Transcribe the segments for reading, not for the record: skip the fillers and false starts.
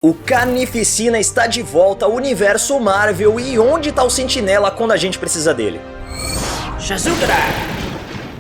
O Carnificina está de volta ao universo Marvel e onde está o Sentinela quando a gente precisa dele? Shazugara!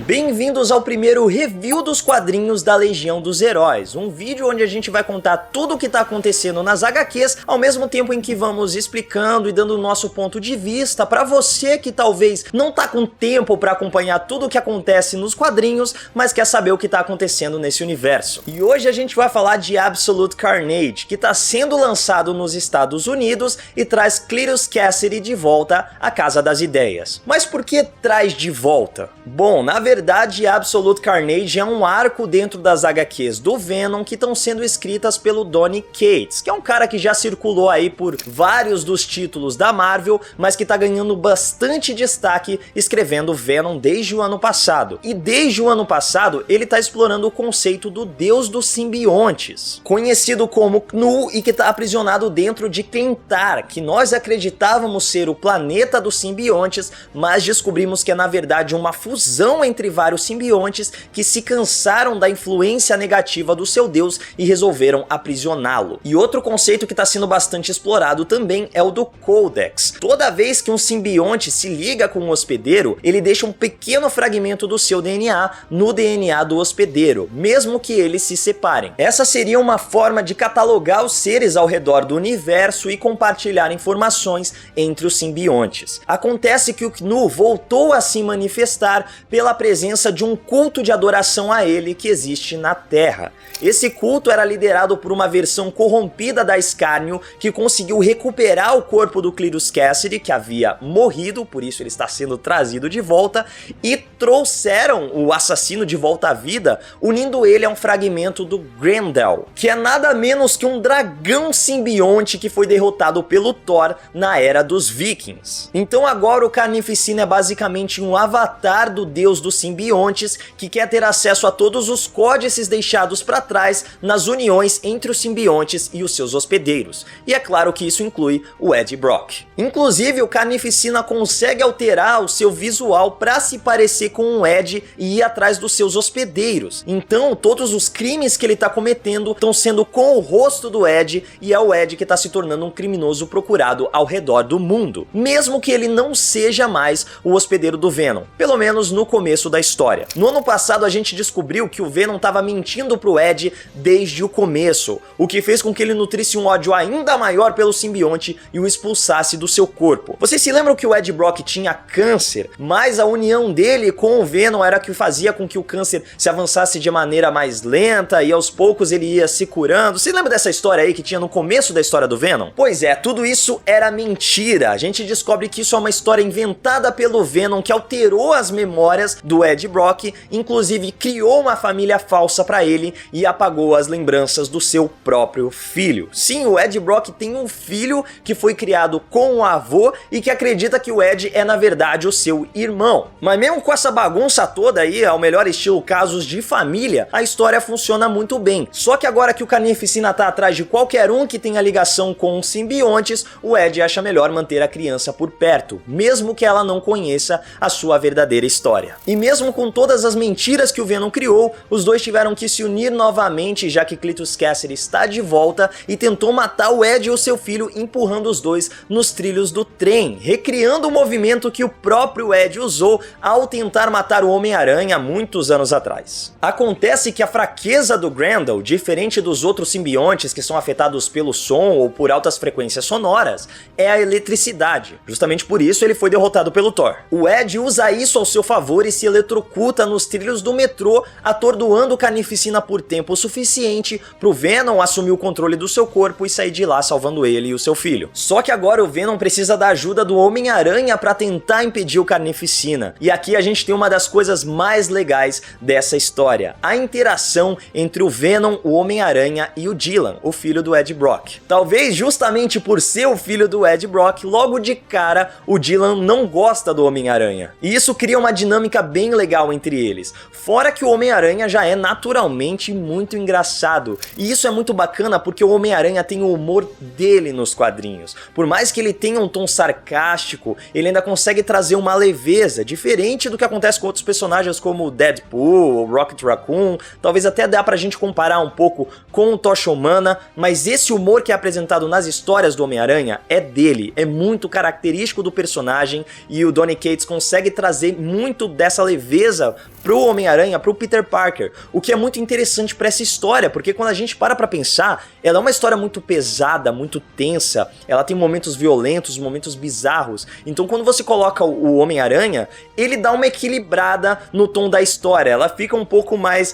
Bem-vindos ao primeiro review dos quadrinhos da Legião dos Heróis, um vídeo onde a gente vai contar tudo o que está acontecendo nas HQs, ao mesmo tempo em que vamos explicando e dando o nosso ponto de vista para você que talvez não tá com tempo para acompanhar tudo o que acontece nos quadrinhos, mas quer saber o que está acontecendo nesse universo. E hoje a gente vai falar de Absolute Carnage, que está sendo lançado nos Estados Unidos e traz Cletus Kasady de volta à Casa das Ideias. Mas por que traz de volta? Bom, na verdade, Absolute Carnage é um arco dentro das HQs do Venom que estão sendo escritas pelo Donny Cates, que é um cara que já circulou aí por vários dos títulos da Marvel, mas que tá ganhando bastante destaque escrevendo Venom desde o ano passado. E desde o ano passado, ele tá explorando o conceito do Deus dos Simbiontes, conhecido como Knull e que tá aprisionado dentro de Klyntar, que nós acreditávamos ser o planeta dos simbiontes, mas descobrimos que é na verdade uma fusão entre vários simbiontes que se cansaram da influência negativa do seu deus e resolveram aprisioná-lo. E outro conceito que está sendo bastante explorado também é o do Codex. Toda vez que um simbionte se liga com um hospedeiro, ele deixa um pequeno fragmento do seu DNA no DNA do hospedeiro, mesmo que eles se separem. Essa seria uma forma de catalogar os seres ao redor do universo e compartilhar informações entre os simbiontes. Acontece que o Knull voltou a se manifestar pela presença de um culto de adoração a ele que existe na Terra. Esse culto era liderado por uma versão corrompida da Escárnio que conseguiu recuperar o corpo do Cletus Kasady, que havia morrido, por isso ele está sendo trazido de volta, e trouxeram o assassino de volta à vida, unindo ele a um fragmento do Grendel, que é nada menos que um dragão simbionte que foi derrotado pelo Thor na Era dos Vikings. Então agora o Carnificina é basicamente um avatar do deus dos simbiontes que quer ter acesso a todos os códices deixados para trás nas uniões entre os simbiontes e os seus hospedeiros. E é claro que isso inclui o Eddie Brock. Inclusive, o Carnificina consegue alterar o seu visual para se parecer com o Ed e ir atrás dos seus hospedeiros. Então, todos os crimes que ele está cometendo estão sendo com o rosto do Ed e é o Ed que está se tornando um criminoso procurado ao redor do mundo, mesmo que ele não seja mais o hospedeiro do Venom, pelo menos no começo da história. No ano passado a gente descobriu que o Venom estava mentindo pro Ed desde o começo, o que fez com que ele nutrisse um ódio ainda maior pelo simbionte e o expulsasse do seu corpo. Vocês se lembram que o Eddie Brock tinha câncer, mas a união dele com o Venom era que fazia com que o câncer se avançasse de maneira mais lenta e aos poucos ele ia se curando. Você lembra dessa história aí que tinha no começo da história do Venom? Pois é, tudo isso era mentira. A gente descobre que isso é uma história inventada pelo Venom que alterou as memórias do Eddie Brock, inclusive criou uma família falsa para ele e apagou as lembranças do seu próprio filho. Sim, o Eddie Brock tem um filho que foi criado com o avô e que acredita que o Ed é na verdade o seu irmão. Mas mesmo com essa bagunça toda aí, ao melhor estilo casos de família, a história funciona muito bem. Só que agora que o Carnificina tá atrás de qualquer um que tenha ligação com os simbiontes, o Ed acha melhor manter a criança por perto, mesmo que ela não conheça a sua verdadeira história. E mesmo com todas as mentiras que o Venom criou, os dois tiveram que se unir novamente, já que Cletus Kasady está de volta e tentou matar o Ed e o seu filho empurrando os dois nos trilhos do trem, recriando o movimento que o próprio Ed usou ao tentar matar o Homem-Aranha muitos anos atrás. Acontece que a fraqueza do Grendel, diferente dos outros simbiontes que são afetados pelo som ou por altas frequências sonoras, é a eletricidade. Justamente por isso ele foi derrotado pelo Thor. O Ed usa isso ao seu favor e se eletrocuta nos trilhos do metrô, atordoando o Carnificina por tempo suficiente pro Venom assumir o controle do seu corpo e sair de lá salvando ele e o seu filho. Só que agora o Venom precisa da ajuda do Homem-Aranha para tentar impedir o Carnificina. E aqui a gente tem uma das coisas mais legais dessa história, a interação entre o Venom, o Homem-Aranha e o Dylan, o filho do Eddie Brock. Talvez justamente por ser o filho do Eddie Brock, logo de cara o Dylan não gosta do Homem-Aranha. E isso cria uma dinâmica bem bem legal entre eles. Fora que o Homem-Aranha já é naturalmente muito engraçado. E isso é muito bacana porque o Homem-Aranha tem o humor dele nos quadrinhos. Por mais que ele tenha um tom sarcástico, ele ainda consegue trazer uma leveza, diferente do que acontece com outros personagens como o Deadpool, o Rocket Raccoon. Talvez até dá pra gente comparar um pouco com o Tocha Humana, mas esse humor que é apresentado nas histórias do Homem-Aranha é dele, é muito característico do personagem, e o Donny Cates consegue trazer muito dessa leveza pro Homem-Aranha, pro Peter Parker, o que é muito interessante pra essa história, porque quando a gente para pra pensar, ela é uma história muito pesada, muito tensa, ela tem momentos violentos, momentos bizarros, então quando você coloca o Homem-Aranha, ele dá uma equilibrada no tom da história, ela fica um pouco mais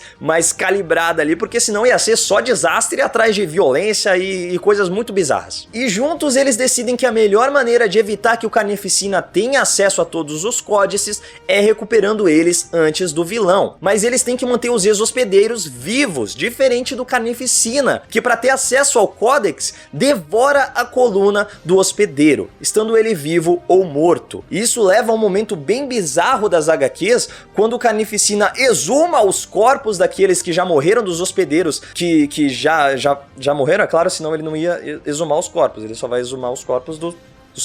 calibrada ali, porque senão ia ser só desastre atrás de violência e coisas muito bizarras. E juntos eles decidem que a melhor maneira de evitar que o Carnificina tenha acesso a todos os códices é recuperando eles antes do vilão. Mas eles têm que manter os ex-hospedeiros vivos, diferente do Carnificina, que para ter acesso ao Codex, devora a coluna do hospedeiro, estando ele vivo ou morto. Isso leva a um momento bem bizarro das HQs, quando o Carnificina exuma os corpos daqueles que já morreram, dos hospedeiros que já morreram, é claro, senão ele não ia exumar os corpos, ele só vai exumar os corpos dos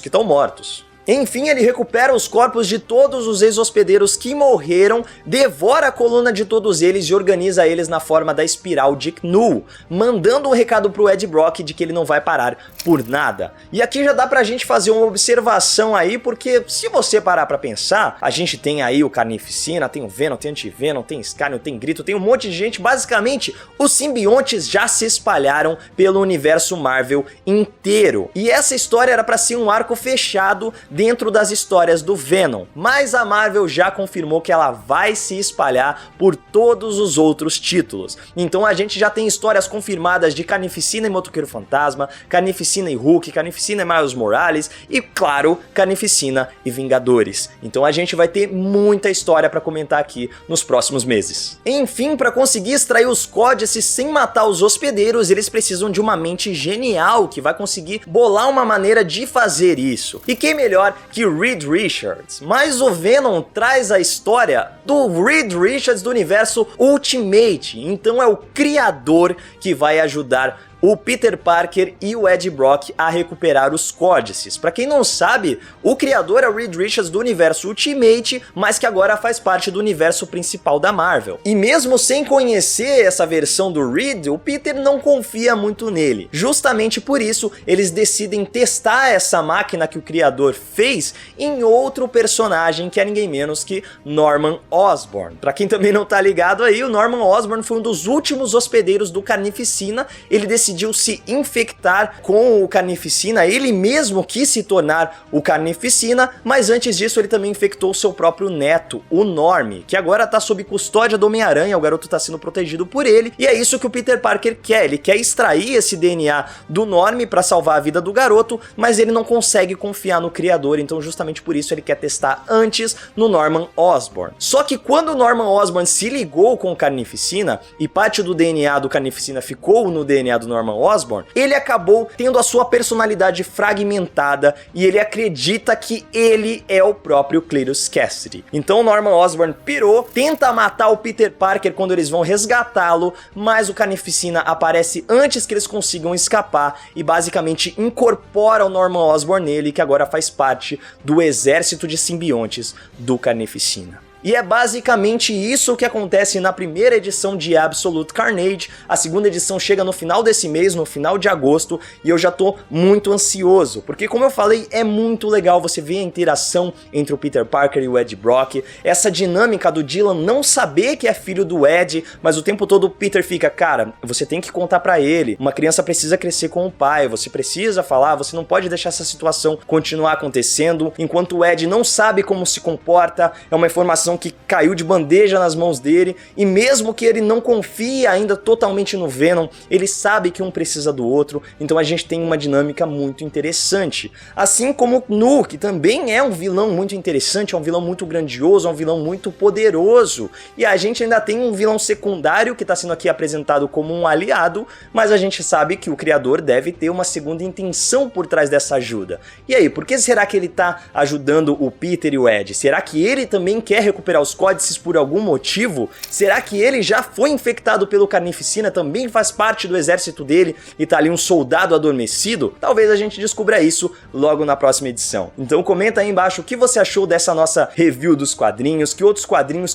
que estão mortos. Enfim, ele recupera os corpos de todos os ex-hospedeiros que morreram, devora a coluna de todos eles e organiza eles na forma da espiral de Knull, mandando um recado pro Ed Brock de que ele não vai parar por nada. E aqui já dá pra gente fazer uma observação aí, porque se você parar pra pensar, a gente tem aí o Carnificina, tem o Venom, tem o Anti-Venom, tem Scarlet, tem Grito, tem um monte de gente. Basicamente, os simbiontes já se espalharam pelo universo Marvel inteiro. E essa história era pra ser um arco fechado dentro das histórias do Venom, mas a Marvel já confirmou que ela vai se espalhar por todos os outros títulos. Então a gente já tem histórias confirmadas de Carnificina e Motoqueiro Fantasma, Carnificina e Hulk, Carnificina e Miles Morales e, claro, Carnificina e Vingadores. Então a gente vai ter muita história para comentar aqui nos próximos meses. Enfim, para conseguir extrair os códices sem matar os hospedeiros, eles precisam de uma mente genial que vai conseguir bolar uma maneira de fazer isso. E quem melhor que Reed Richards, mas o Venom traz a história do Reed Richards do universo Ultimate, então é o criador que vai ajudar o Peter Parker e o Ed Brock a recuperar os códices. Pra quem não sabe, o criador é o Reed Richards do universo Ultimate, mas que agora faz parte do universo principal da Marvel. E mesmo sem conhecer essa versão do Reed, o Peter não confia muito nele. Justamente por isso, eles decidem testar essa máquina que o criador fez em outro personagem, que é ninguém menos que Norman Osborn. Pra quem também não tá ligado aí, o Norman Osborn foi um dos últimos hospedeiros do Carnificina. Ele decidiu se infectar com o Carnificina, ele mesmo quis se tornar o Carnificina, mas antes disso ele também infectou seu próprio neto, o Norm, que agora tá sob custódia do Homem-Aranha, o garoto tá sendo protegido por ele, e é isso que o Peter Parker quer, ele quer extrair esse DNA do Norm para salvar a vida do garoto, mas ele não consegue confiar no criador, então justamente por isso ele quer testar antes no Norman Osborn. Só que quando o Norman Osborn se ligou com o Carnificina, e parte do DNA do Carnificina ficou no DNA do Norman Osborn, ele acabou tendo a sua personalidade fragmentada e ele acredita que ele é o próprio Cletus Cassidy. Então o Norman Osborn pirou, tenta matar o Peter Parker quando eles vão resgatá-lo, mas o Carnificina aparece antes que eles consigam escapar e basicamente incorpora o Norman Osborn nele, que agora faz parte do exército de simbiontes do Carnificina. E é basicamente isso que acontece na primeira edição de Absolute Carnage. A segunda edição chega no final desse mês, no final de agosto, e eu já tô muito ansioso, porque como eu falei, é muito legal você ver a interação entre o Peter Parker e o Ed Brock, essa dinâmica do Dylan não saber que é filho do Ed, mas o tempo todo o Peter fica, cara, você tem que contar pra ele, uma criança precisa crescer com o pai, você precisa falar, você não pode deixar essa situação continuar acontecendo, enquanto o Ed não sabe como se comporta, é uma informação que caiu de bandeja nas mãos dele, e mesmo que ele não confie ainda totalmente no Venom, ele sabe que um precisa do outro, então a gente tem uma dinâmica muito interessante. Assim como o Knull, que também é um vilão muito interessante, é um vilão muito grandioso, é um vilão muito poderoso, e a gente ainda tem um vilão secundário que está sendo aqui apresentado como um aliado, mas a gente sabe que o criador deve ter uma segunda intenção por trás dessa ajuda. E aí, por que será que ele está ajudando o Peter e o Ed? Será que ele também quer recuperar recuperar os códices por algum motivo? Será que ele já foi infectado pelo Carnificina, também faz parte do exército dele e tá ali um soldado adormecido? Talvez a gente descubra isso logo na próxima edição. Então comenta aí embaixo o que você achou dessa nossa review dos quadrinhos, que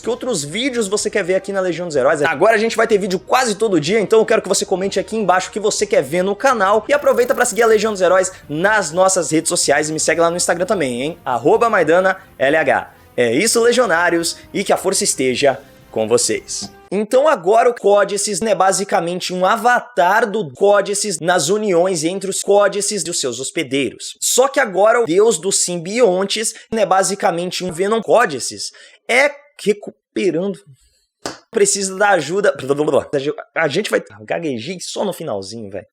outros vídeos você quer ver aqui na Legião dos Heróis. Agora a gente vai ter vídeo quase todo dia, então eu quero que você comente aqui embaixo o que você quer ver no canal e aproveita para seguir a Legião dos Heróis nas nossas redes sociais e me segue lá no Instagram também, hein? @MaiDanaLH. É isso, legionários, e que a força esteja com vocês. Então agora o Códices é basicamente um avatar do Códices nas uniões entre os Códices dos seus hospedeiros. Só que agora o deus dos simbiontes é basicamente um Venom Códices. É recuperando... Precisa da ajuda... A gente vai... Gaguejei só no finalzinho, velho.